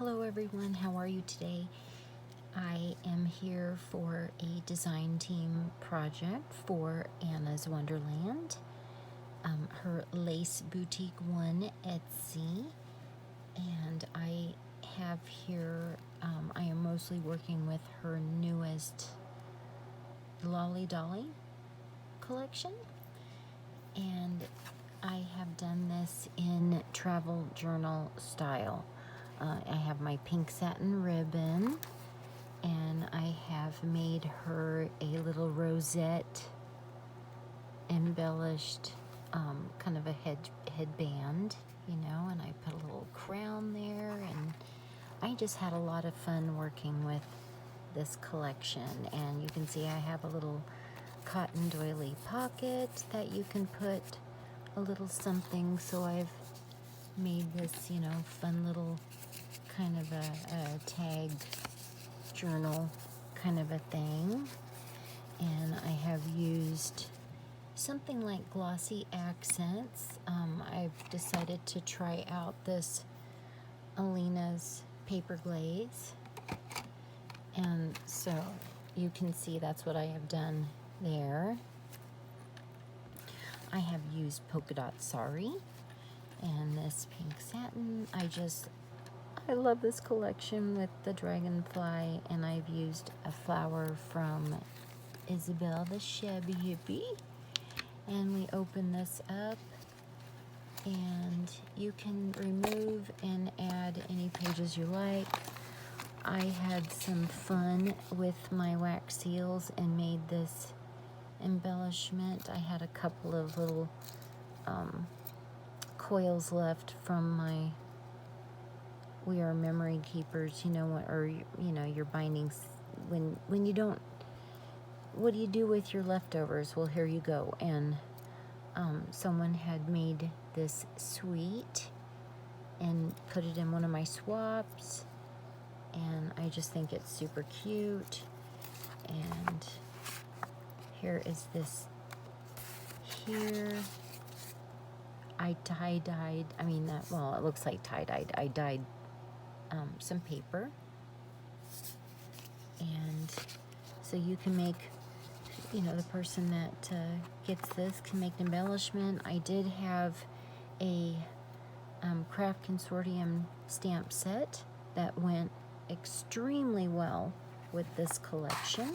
Hello everyone, how are you today? I am here for a design team project for Anna's Wonderland, her LaceBoutique1 Etsy, and I have here, I am mostly working with her newest Lolly Dolly Collection, and I have done this in travel journal style. I have my pink satin ribbon, and I have made her a little rosette embellished kind of a headband, you know, and I put a little crown there, and I just had a lot of fun working with this collection. And you can see I have a little cotton doily pocket that you can put a little something, so I've made this, you know, fun little kind of a tag journal kind of a thing. And I have used something like glossy accents. I've decided to try out this Alina's paper glaze, and so you can see that's what I have done there. I have used polka dot sari and this pink satin. I love this collection with the dragonfly, and I've used a flower from Isabel the Shabby Hippie. And we open this up, and you can remove and add any pages you like. I had some fun with my wax seals and made this embellishment. I had a couple of little coils left from my We Are Memory Keepers, you know, or you know, your bindings when you don't. What do you do with your leftovers? Well, here you go. And someone had made this sweet and put it in one of my swaps, and I just think it's super cute. And here is this here. I tie-dyed, well, it looks like tie-dyed. I dyed some paper, and so you can make, you know, the person that gets this can make an embellishment. I did have a craft consortium stamp set that went extremely well with this collection.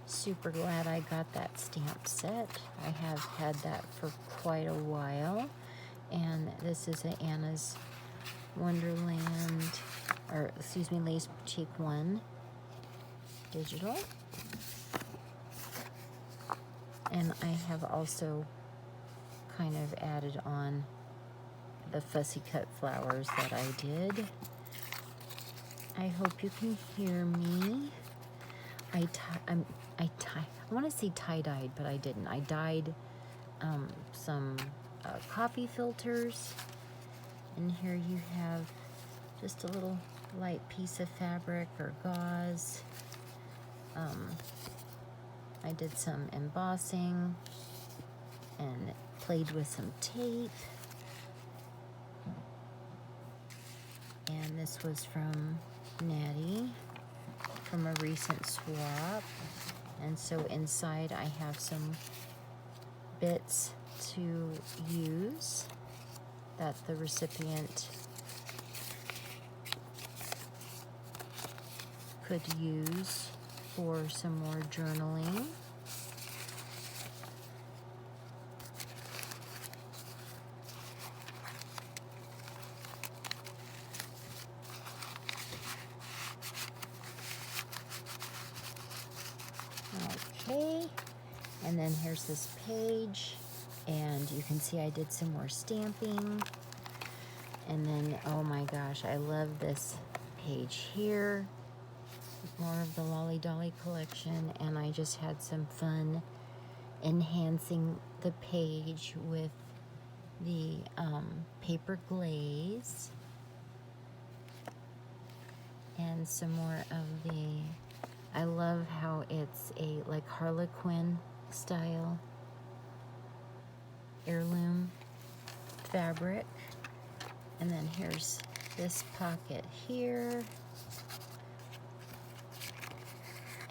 Super glad I got that stamp set. I have had that for quite a while. And this is a Anna's Wonderland, or excuse me, LaceBoutique1 digital. And I have also kind of added on the fussy cut flowers that I did. I hope you can hear me. I want to say tie-dyed, but I didn't. I dyed some coffee filters, and here you have just a little light piece of fabric or gauze. I did some embossing and played with some tape. And this was from Natty from a recent swap. And so inside I have some bits to use that the recipient could use for some more journaling. Okay, and then here's this page, and you can see I did some more stamping. And then, oh my gosh, I love this page here. More of the Lolly Dolly Collection, and I just had some fun enhancing the page with the paper glaze and some more of the, I love how it's a like Harlequin style heirloom fabric. And then here's this pocket here.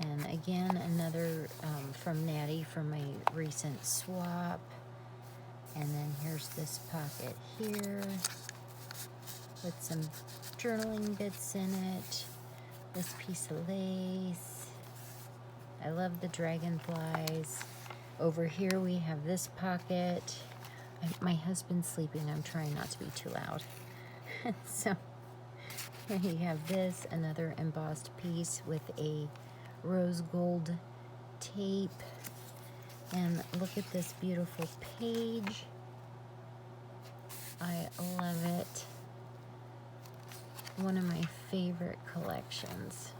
And again, another from Natty from a recent swap. And then here's this pocket here with some journaling bits in it. This piece of lace. I love the dragonflies. Over here we have this pocket. My husband's sleeping. I'm trying not to be too loud. So here you have this, another embossed piece with a rose gold tape. And look at this beautiful page. I love it. One of my favorite collections.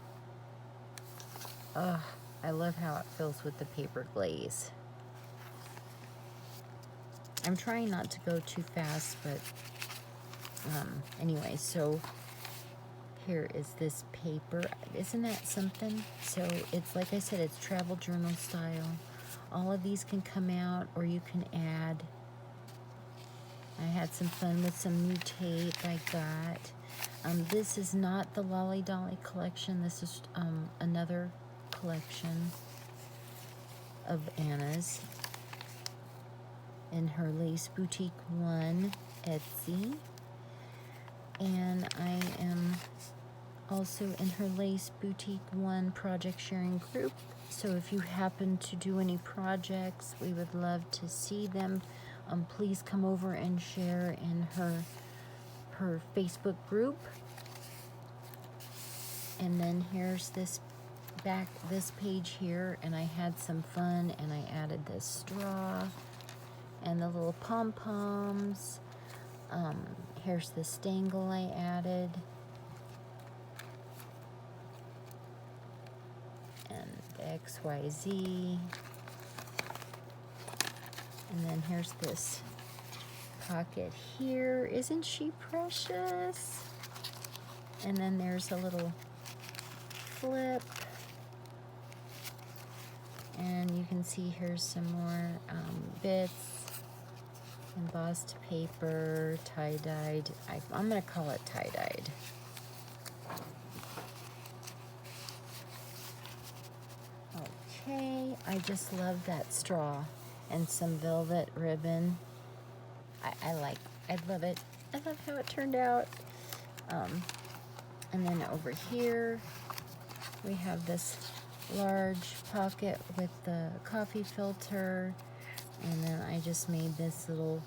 Oh, I love how it fills with the paper glaze. I'm trying not to go too fast, but anyway, so here is this paper. Isn't that something? So it's, like I said, it's travel journal style. All of these can come out, or you can add. I had some fun with some new tape I got. This is not the Lolly Dolly Collection. This is another collection of Anna's in her LaceBoutique1 Etsy. And I am also in her LaceBoutique1 project sharing group. So if you happen to do any projects, we would love to see them. Please come over and share in her Facebook group. And then here's this page here, and I had some fun, and I added this straw and the little pom-poms. Here's the stangle I added. And the XYZ. And then here's this pocket here. Isn't she precious? And then there's a little flip. And you can see here's some more bits. Embossed paper, tie-dyed. I'm going to call it tie-dyed. Okay, I just love that straw and some velvet ribbon. I love it. I love how it turned out. And then over here, we have this large pocket with the coffee filter. And then I just made this little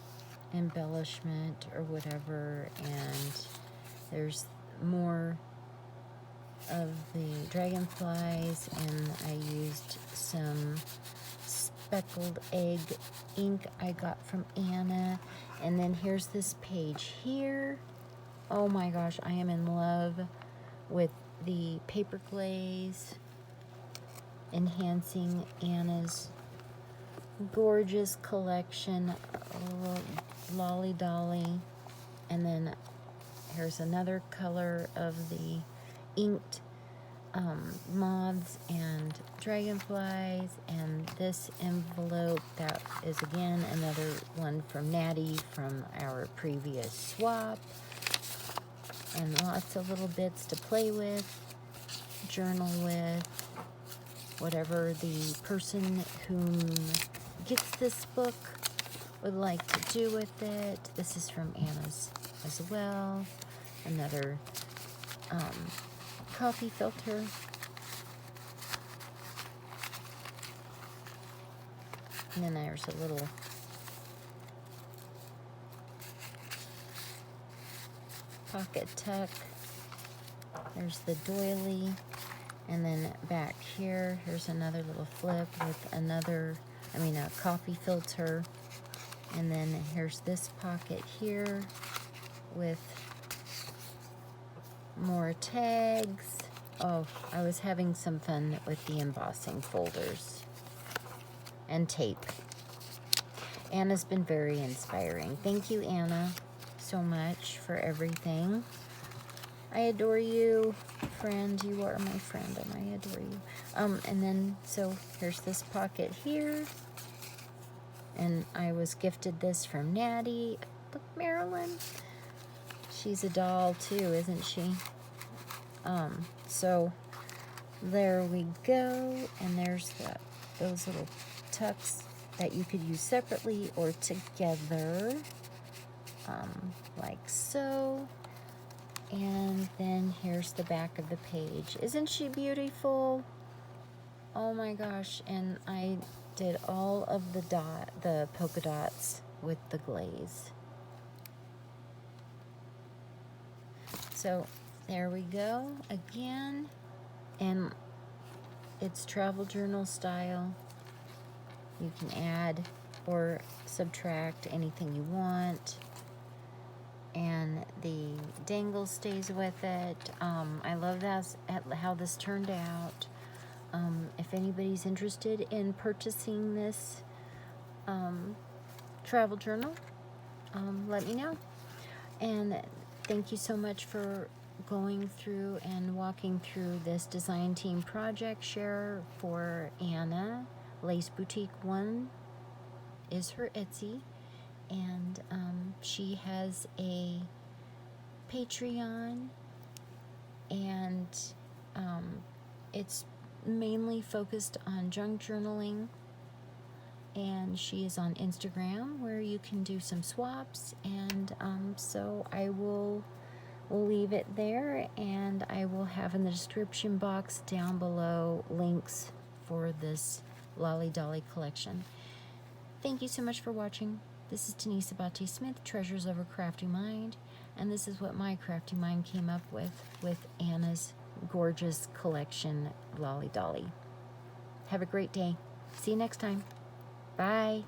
embellishment or whatever. And there's more of the dragonflies, and I used some speckled egg ink I got from Anna. And then here's this page here. Oh my gosh, I am in love with the paper glaze, enhancing Anna's gorgeous collection, Lolly Dolly. And then here's another color of the inked moths and dragonflies, and this envelope that is again another one from Natty from our previous swap, and lots of little bits to play with, journal with, whatever the person whom gets this book would like to do with it. This is from Anna's as well. Another coffee filter. And then there's a little pocket tuck. There's the doily. And then back here, here's another little flip with another, a coffee filter. And then here's this pocket here with more tags. Oh, I was having some fun with the embossing folders and tape. Anna's been very inspiring. Thank you, Anna, so much for everything. I adore you, friend. You are my friend, and I adore you. And then, so here's this pocket here. And I was gifted this from Natty. Look, Marilyn. She's a doll too, isn't she? So there we go, and there's those little tucks that you could use separately or together, like so. And then here's the back of the page. Isn't she beautiful? Oh my gosh. And I did all of the polka dots with the glaze. So there we go again. And it's travel journal style. You can add or subtract anything you want. And the dangle stays with it. I love how this turned out. If anybody's interested in purchasing this travel journal, let me know. And thank you so much for going through and walking through this design team project share for Anna. LaceBoutique1 is her Etsy, and she has a Patreon, and it's mainly focused on junk journaling. And she is on Instagram, where you can do some swaps. And so I will leave it there, and I will have in the description box down below links for this Lolly Dolly collection. Thank you so much for watching. This is Denise Abate Smith, Treasures of a Crafty Mind, and this is what my crafty mind came up with Anna's gorgeous collection, Lolly Dolly. Have a great day. See you next time. Bye.